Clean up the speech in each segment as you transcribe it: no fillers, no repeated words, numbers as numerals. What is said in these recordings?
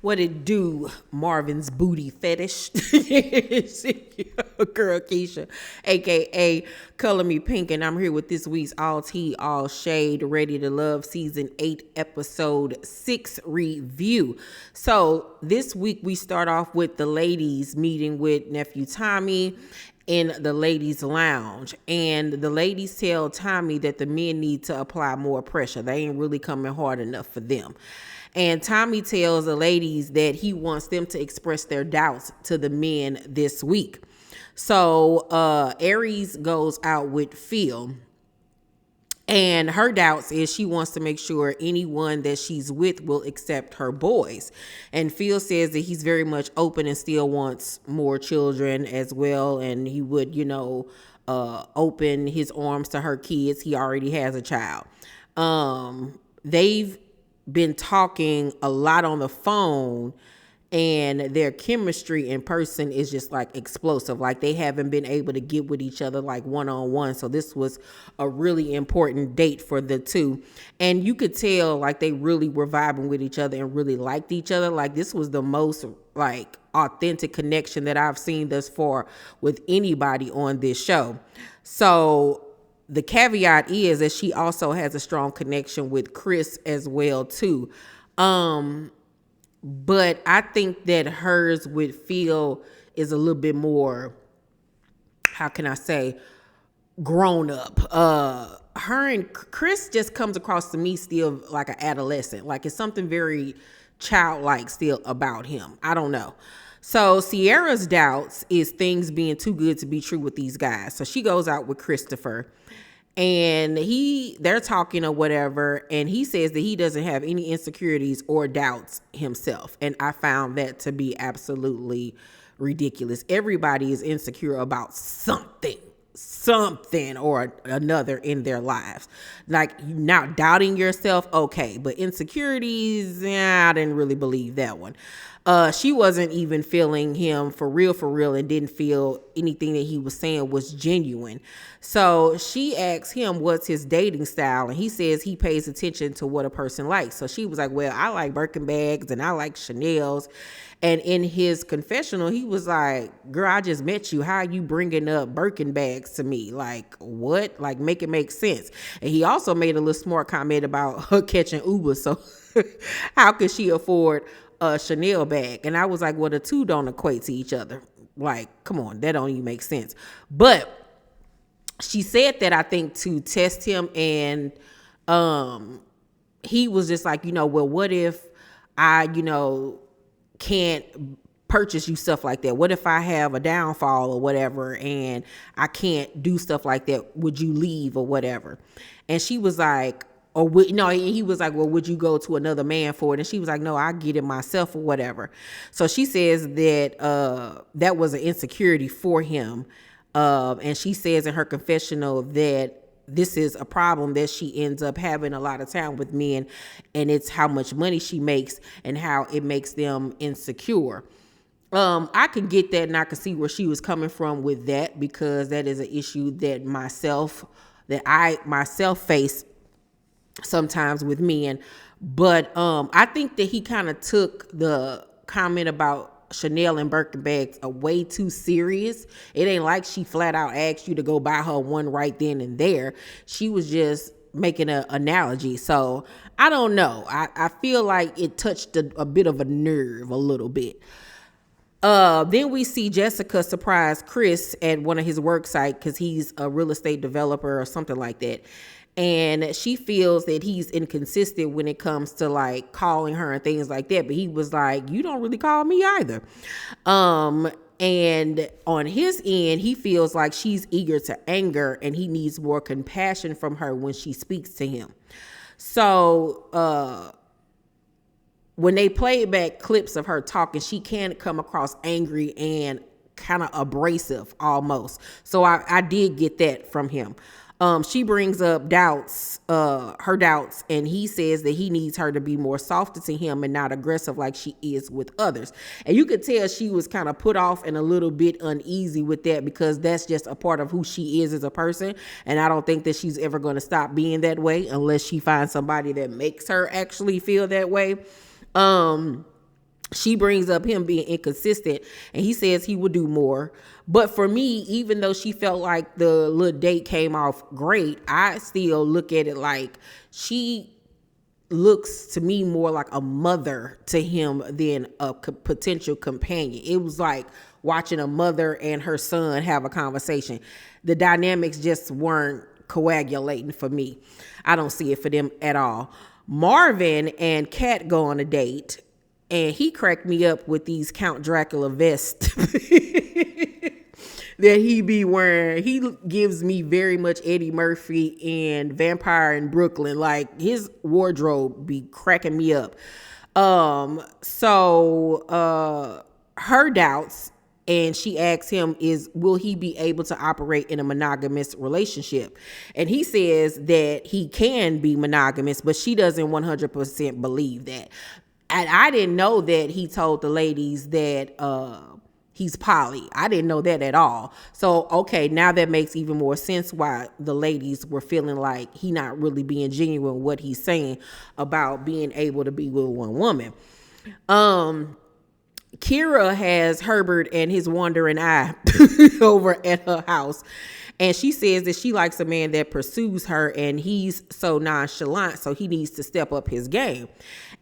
What it do, Marvin's booty fetish? It's your girl Keisha, aka Color Me Pynk, and I'm here with this week's All Tea, All Shade, Ready to Love Season 8, Episode 6 review. So this week we start off with the ladies meeting with nephew Tommy in the ladies' lounge, and the ladies tell Tommy that the men need to apply more pressure. They ain't really coming hard enough for them. And Tommy tells the ladies that he wants them to express their doubts to the men this week. So Aries goes out with Phil, and her doubts is she wants to make sure anyone that she's with will accept her boys. And Phil says that he's very much open and still wants more children as well. And he would, open his arms to her kids. He already has a child. They've been talking a lot on the phone, and their chemistry in person is just like explosive. Like they haven't been able to get with each other like one-on-one. So this was a really important date for the two. And you could tell like they really were vibing with each other and really liked each other. Like this was the most like authentic connection that I've seen thus far with anybody on this show. So the caveat is that she also has a strong connection with Chris as well too. But I think that hers with Phil is a little bit more, how can I say, grown up. Her and Chris just comes across to me still like an adolescent. Like it's something very childlike still about him. I don't know. So Sierra's doubts is things being too good to be true with these guys. So she goes out with Christopher, and they're talking or whatever, and he says that he doesn't have any insecurities or doubts himself. And I found that to be absolutely ridiculous. Everybody is insecure about something or another in their lives. Like not doubting yourself, okay, but insecurities, I didn't really believe that one. She wasn't even feeling him for real, and didn't feel anything that he was saying was genuine. So she asks him what's his dating style, and he says he pays attention to what a person likes. So she was like, well, I like Birkin bags and I like Chanel's. And in his confessional, he was like, girl, I just met you. How are you bringing up Birkin bags to me? Like, what? Like, make it make sense. And he also made a little smart comment about her catching Uber. So how could she afford a Chanel bag? And I was like, well, the two don't equate to each other. Like, come on, that don't even make sense. But she said that, I think, to test him, and he was just like, well, what if I, can't purchase you stuff like that? What if I have a downfall or whatever and I can't do stuff like that? Would you leave or whatever? And she was like, he was like, well, would you go to another man for it? And she was like, no, I get it myself or whatever. So she says that that was an insecurity for him. And she says in her confessional that this is a problem that she ends up having a lot of time with men, and it's how much money she makes and how it makes them insecure. I can get that, and I can see where she was coming from with that, because that is an issue that I myself face sometimes with men. But I think that he kind of took the comment about Chanel and Birkin bags way too serious. It ain't like she flat out asked you to go buy her one right then and there. She was just making an analogy. So I don't know. I feel like it touched a bit of a nerve a little bit. Then we see Jessica surprise Chris at one of his work sites, because he's a real estate developer or something like that. And she feels that he's inconsistent when it comes to like calling her and things like that. But he was like, you don't really call me either. And on his end, he feels like she's eager to anger, and he needs more compassion from her when she speaks to him. So when they play back clips of her talking, she can come across angry and kind of abrasive almost. So I did get that from him. She brings up her doubts, and he says that he needs her to be more softer to him and not aggressive like she is with others. And you could tell she was kind of put off and a little bit uneasy with that, because that's just a part of who she is as a person. And I don't think that she's ever going to stop being that way unless she finds somebody that makes her actually feel that way. She brings up him being inconsistent, and he says he will do more. But for me, even though she felt like the little date came off great, I still look at it like she looks to me more like a mother to him than a potential companion. It was like watching a mother and her son have a conversation. The dynamics just weren't coagulating for me. I don't see it for them at all. Marvin and Kat go on a date, and he cracked me up with these Count Dracula vests that he be wearing. He gives me very much Eddie Murphy and Vampire in Brooklyn. Like, his wardrobe be cracking me up. Her doubts, and she asks him, will he be able to operate in a monogamous relationship? And he says that he can be monogamous, but she doesn't 100% believe that. And I didn't know that he told the ladies that he's poly. I didn't know that at all. So, okay, now that makes even more sense why the ladies were feeling like he not really being genuine what he's saying about being able to be with one woman. Kira has Herbert and his wandering eye over at her house. And she says that she likes a man that pursues her, and he's so nonchalant, so he needs to step up his game.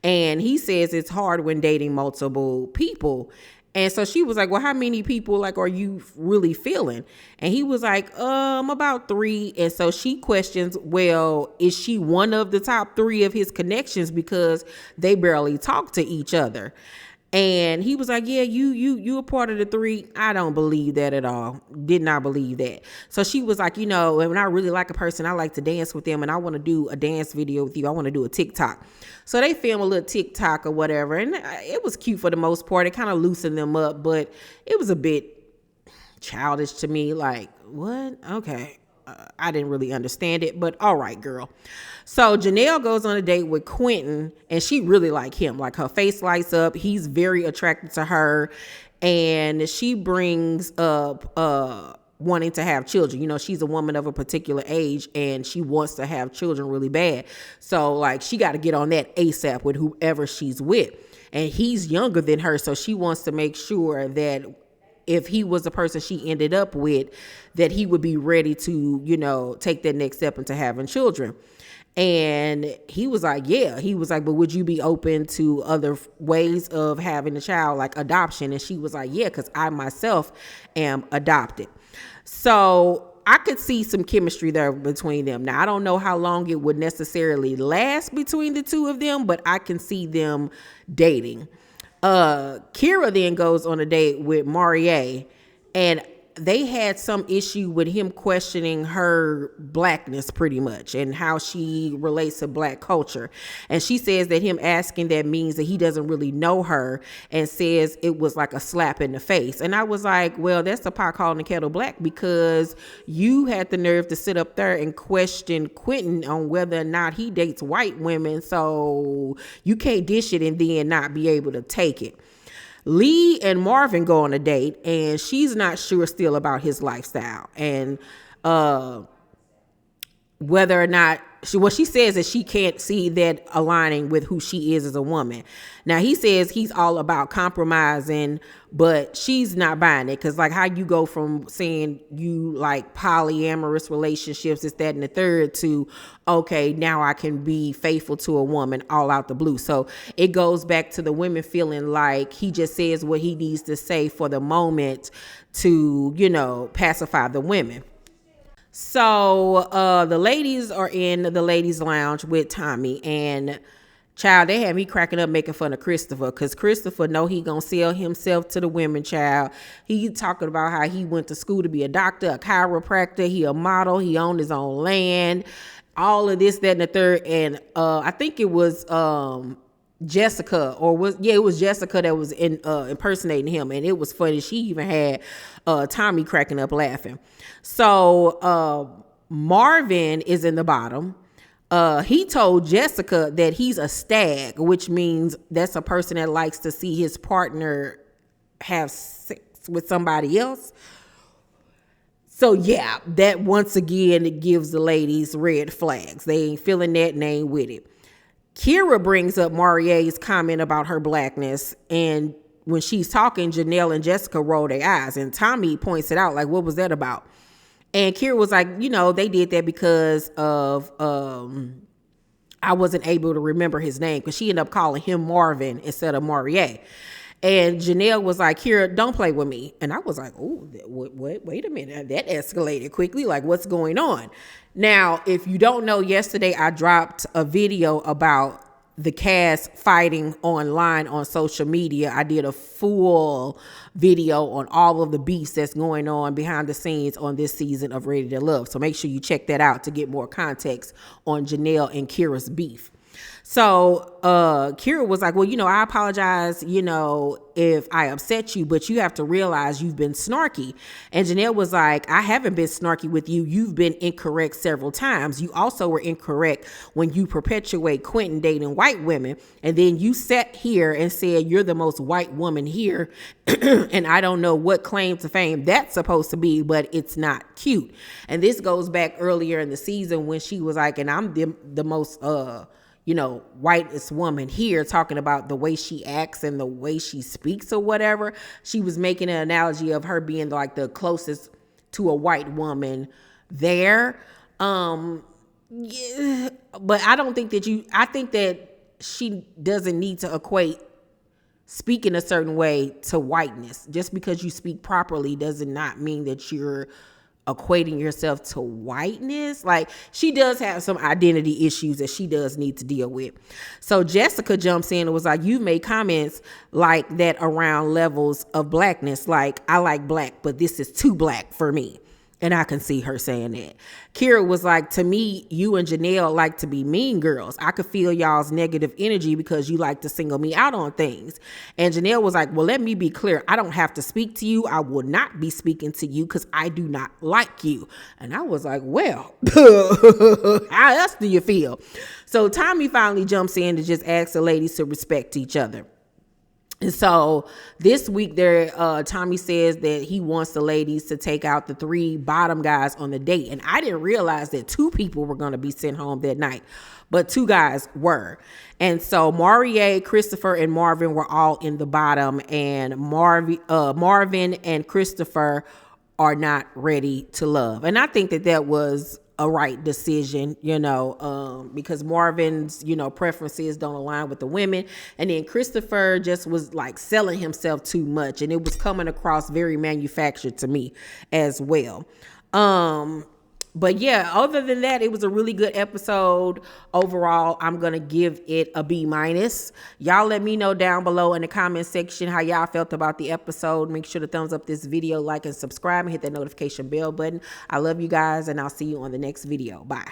And he says it's hard when dating multiple people. And so she was like, well, how many people are you really feeling? And he was like, about 3. And so she questions, well, is she one of the top 3 of his connections, because they barely talk to each other? And he was like, yeah, you a part of the 3. I don't believe that at all. Did not believe that. So she was like, when I really like a person, I like to dance with them, and I want to do a dance video with you. I want to do a TikTok. So they film a little TikTok or whatever. And it was cute for the most part. It kind of loosened them up, but it was a bit childish to me. Like, what? Okay. I didn't really understand it, but all right, girl. So Janelle goes on a date with Quentin, and she really like him. Like, her face lights up. He's very attracted to her, and she brings up wanting to have children. She's a woman of a particular age, and she wants to have children really bad. So, she got to get on that ASAP with whoever she's with. And he's younger than her, so she wants to make sure that if he was the person she ended up with, that he would be ready to, take that next step into having children. And he was like, yeah. He was like, but would you be open to other ways of having a child, like adoption? And she was like, yeah, because I myself am adopted. So I could see some chemistry there between them. Now, I don't know how long it would necessarily last between the two of them, but I can see them dating. Kira then goes on a date with Marie, and they had some issue with him questioning her blackness pretty much, and how she relates to black culture. And she says that him asking that means that he doesn't really know her, and says it was like a slap in the face. And I was like, well, that's the pot calling the kettle black, because you had the nerve to sit up there and question Quentin on whether or not he dates white women. So you can't dish it and then not be able to take it. Lee and Marvin go on a date, and she's not sure still about his lifestyle, and whether or not she says that she can't see that aligning with who she is as a woman. Now, he says he's all about compromising, but she's not buying it, because how you go from saying you like polyamorous relationships, this, that, and the third, to okay, now I can be faithful to a woman all out the blue. So it goes back to the women feeling like he just says what he needs to say for the moment to, pacify the women. So the ladies are in the ladies' lounge with Tommy, and child, they had me cracking up making fun of Christopher, because Christopher know he gonna sell himself to the women, child. He talking about how he went to school to be a doctor, a chiropractor, he a model, he owned his own land, all of this, that, and the third. And I think it was Jessica, it was Jessica that was impersonating him, and it was funny. She even had Tommy cracking up laughing. So Marvin is in the bottom. He told Jessica that he's a stag, which means that's a person that likes to see his partner have sex with somebody else. So yeah, that once again, it gives the ladies red flags. They ain't feeling that and they ain't with it. Kira brings up Marie's comment about her blackness, and when she's talking, Janelle and Jessica roll their eyes, and Tommy points it out, like, what was that about? And Kira was like, they did that because of I wasn't able to remember his name, because she ended up calling him Marvin instead of Marie. And Janelle was like, Kira, don't play with me. And I was like, oh, wait a minute. That escalated quickly. Like, what's going on? Now, if you don't know, yesterday I dropped a video about the cast fighting online on social media. I did a full video on all of the beefs that's going on behind the scenes on this season of Ready to Love. So make sure you check that out to get more context on Janelle and Kira's beef. So Kira was like, well, I apologize, if I upset you, but you have to realize you've been snarky. And Janelle was like, I haven't been snarky with you. You've been incorrect several times. You also were incorrect when you perpetuate Quentin dating white women. And then you sat here and said, you're the most white woman here. And I don't know what claim to fame that's supposed to be, but it's not cute. And this goes back earlier in the season when she was like, and I'm the most, whitest woman here, talking about the way she acts and the way she speaks or whatever. She was making an analogy of her being like the closest to a white woman there. Yeah, but I don't think that I think that she doesn't need to equate speaking a certain way to whiteness. Just because you speak properly does not mean that you're equating yourself to whiteness. Like, she does have some identity issues that she does need to deal with. So Jessica jumps in and was like, you've made comments like that around levels of blackness. Like, I like black, but this is too black for me. And I can see her saying that. Kira was like, to me, you and Janelle like to be mean girls. I could feel y'all's negative energy because you like to single me out on things. And Janelle was like, well, let me be clear. I don't have to speak to you. I will not be speaking to you because I do not like you. And I was like, well, how else do you feel? So Tommy finally jumps in to just ask the ladies to respect each other. And so this week Tommy says that he wants the ladies to take out the 3 bottom guys on the date. And I didn't realize that 2 people were going to be sent home that night, but 2 guys were. And so Marie, Christopher, and Marvin were all in the bottom, and Marvin and Christopher are not ready to love. And I think that was a right decision, because Marvin's, preferences don't align with the women. And then Christopher just was like selling himself too much, and it was coming across very manufactured to me as well. But yeah, other than that, it was a really good episode. Overall, I'm going to give it a B-. Y'all let me know down below in the comment section how y'all felt about the episode. Make sure to thumbs up this video, like, and subscribe, and hit that notification bell button. I love you guys, and I'll see you on the next video. Bye.